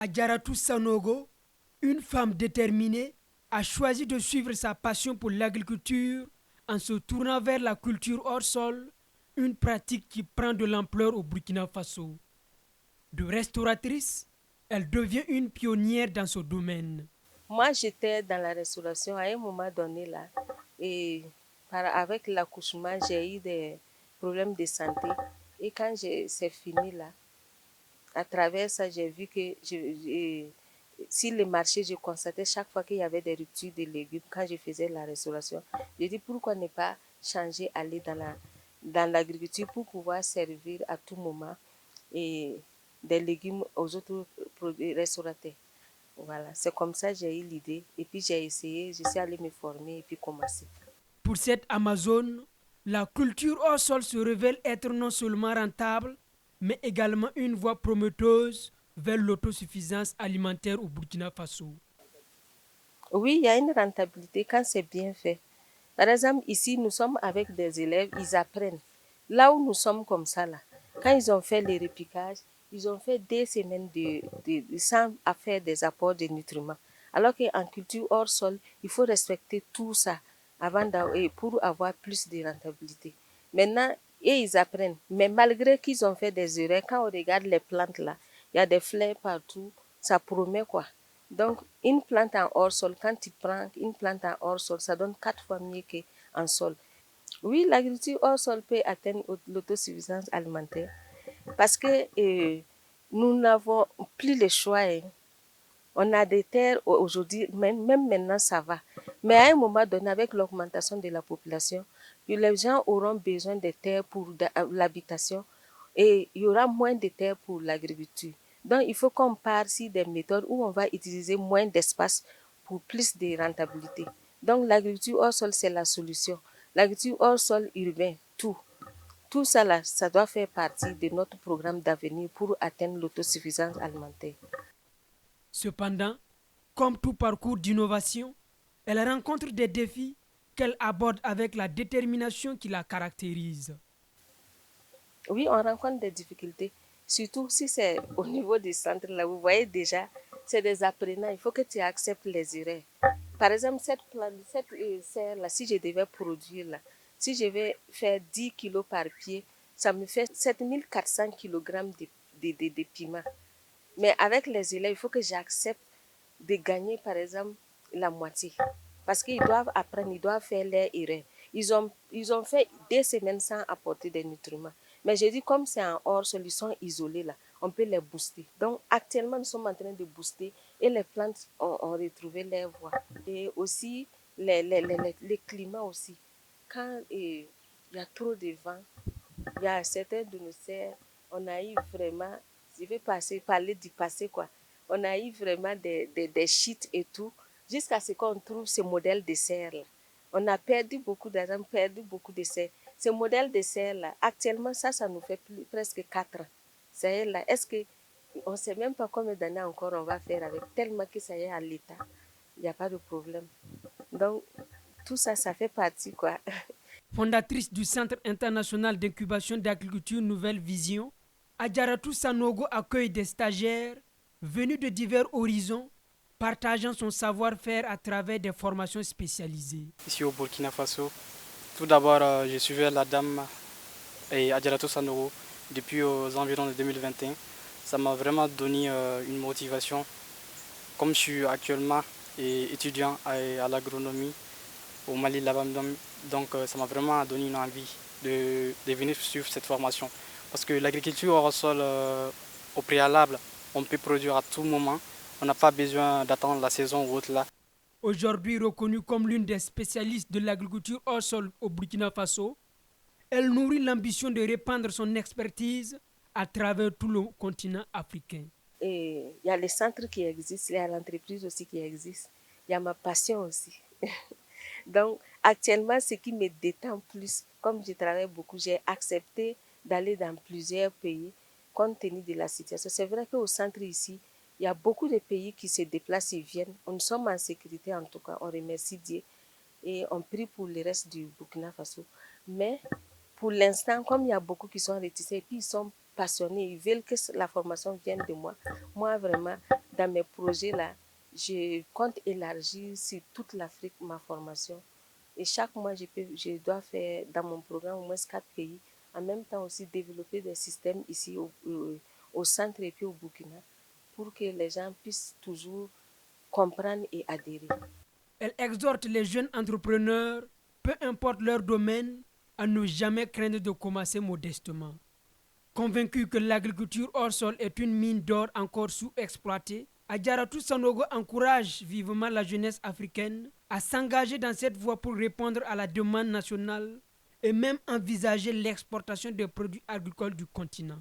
Adjaratou Sanogo, une femme déterminée, a choisi de suivre sa passion pour l'agriculture en se tournant vers la culture hors sol, une pratique qui prend de l'ampleur au Burkina Faso. De restauratrice, elle devient une pionnière dans ce domaine. Moi, j'étais dans la restauration à un moment donné là. Et avec l'accouchement, j'ai eu des problèmes de santé. Et quand c'est fini là, à travers ça, j'ai vu que sur le marché, je constatais chaque fois qu'il y avait des ruptures de légumes quand je faisais la restauration. J'ai dit pourquoi ne pas changer, aller dans l'agriculture pour pouvoir servir à tout moment et des légumes aux autres produits restaurateurs. Voilà, c'est comme ça que j'ai eu l'idée. Et puis j'ai essayé, je suis allée me former et puis commencer. Pour cette Amazone, la culture hors sol se révèle être non seulement rentable, mais également une voie prometteuse vers l'autosuffisance alimentaire au Burkina Faso. Oui, il y a une rentabilité quand c'est bien fait. Par exemple, ici, nous sommes avec des élèves, ils apprennent. Là où nous sommes comme ça, là, quand ils ont fait les repiquages, ils ont fait des semaines sans faire des apports de nutriments. Alors qu'en culture hors sol, il faut respecter tout ça et pour avoir plus de rentabilité. Maintenant, et ils apprennent. Mais malgré qu'ils ont fait des erreurs, quand on regarde les plantes là, il y a des fleurs partout, ça promet quoi. Donc, une plante en hors sol, quand tu prends une plante en hors sol, ça donne 4 fois mieux qu'en sol. Oui, l'agriculture hors sol peut atteindre l'autosuffisance alimentaire parce que nous n'avons plus le choix. Hein. On a des terres aujourd'hui, même maintenant ça va. Mais à un moment donné, avec l'augmentation de la population, les gens auront besoin de terres pour l'habitation et il y aura moins de terres pour l'agriculture. Donc, il faut qu'on parte sur des méthodes où on va utiliser moins d'espace pour plus de rentabilité. Donc, l'agriculture hors sol, c'est la solution. L'agriculture hors sol urbain, tout. Tout ça, là, ça doit faire partie de notre programme d'avenir pour atteindre l'autosuffisance alimentaire. Cependant, comme tout parcours d'innovation, elle rencontre des défis qu'elle aborde avec la détermination qui la caractérise. Oui, on rencontre des difficultés, surtout si c'est au niveau du centre, là, vous voyez déjà, c'est des apprenants, il faut que tu acceptes les erreurs. Par exemple, cette serre-là, si je devais produire, là, si je vais faire 10 kilos par pied, ça me fait 7400 kilogrammes de piment. Mais avec les élèves, il faut que j'accepte de gagner, par exemple, la moitié. Parce qu'ils doivent apprendre, ils doivent faire leurs erreurs. Ils ont fait des semaines sans apporter des nutriments. Mais j'ai dit, comme c'est en hors sol, ils sont isolés là, on peut les booster. Donc, actuellement, nous sommes en train de booster et les plantes ont retrouvé leur voie. Et aussi, les climats aussi. Quand il y a trop de vent, il y a certains de nos serres, on a eu vraiment, je vais parler du passé quoi, on a eu vraiment des chutes et tout, jusqu'à ce qu'on trouve ce modèle de serre-là. On a perdu beaucoup d'argent, perdu beaucoup de serres. Ce modèle de serre-là, actuellement, ça nous fait presque 4 ans. Serre-là, est-ce que on ne sait même pas combien d'années encore on va faire avec, tellement que ça y est à l'état, il n'y a pas de problème. Donc, tout ça, ça fait partie quoi. Fondatrice du Centre international d'incubation d'agriculture Nouvelle Vision, Adjaratou Sanogo accueille des stagiaires venus de divers horizons, partageant son savoir-faire à travers des formations spécialisées. Ici au Burkina Faso, tout d'abord, je suivais la dame Adjaratou Sanogo depuis aux environs de 2021. Ça m'a vraiment donné une motivation. Comme je suis actuellement étudiant à l'agronomie au Mali là-bas, donc ça m'a vraiment donné une envie de venir suivre cette formation. Parce que l'agriculture au sol, au préalable, on peut produire à tout moment. On n'a pas besoin d'attendre la saison ou autre là. Aujourd'hui reconnue comme l'une des spécialistes de l'agriculture hors sol au Burkina Faso, elle nourrit l'ambition de répandre son expertise à travers tout le continent africain. Et il y a les centres qui existent, il y a l'entreprise aussi qui existe, il y a ma passion aussi. Donc, actuellement, ce qui me détend plus, comme je travaille beaucoup, j'ai accepté d'aller dans plusieurs pays compte tenu de la situation. C'est vrai qu'au centre ici, il y a beaucoup de pays qui se déplacent et viennent. Nous sommes en sécurité en tout cas, on remercie Dieu et on prie pour le reste du Burkina Faso. Mais pour l'instant, comme il y a beaucoup qui sont réticents et puis ils sont passionnés, ils veulent que la formation vienne de moi. Moi, vraiment, dans mes projets là, je compte élargir sur toute l'Afrique ma formation. Et chaque mois, je dois faire dans mon programme au moins 4 pays. En même temps aussi développer des systèmes ici au centre et puis au Burkina pour que les gens puissent toujours comprendre et adhérer. Elle exhorte les jeunes entrepreneurs, peu importe leur domaine, à ne jamais craindre de commencer modestement. Convaincue que l'agriculture hors sol est une mine d'or encore sous-exploitée, Adjaratou Sanogo encourage vivement la jeunesse africaine à s'engager dans cette voie pour répondre à la demande nationale et même envisager l'exportation des produits agricoles du continent.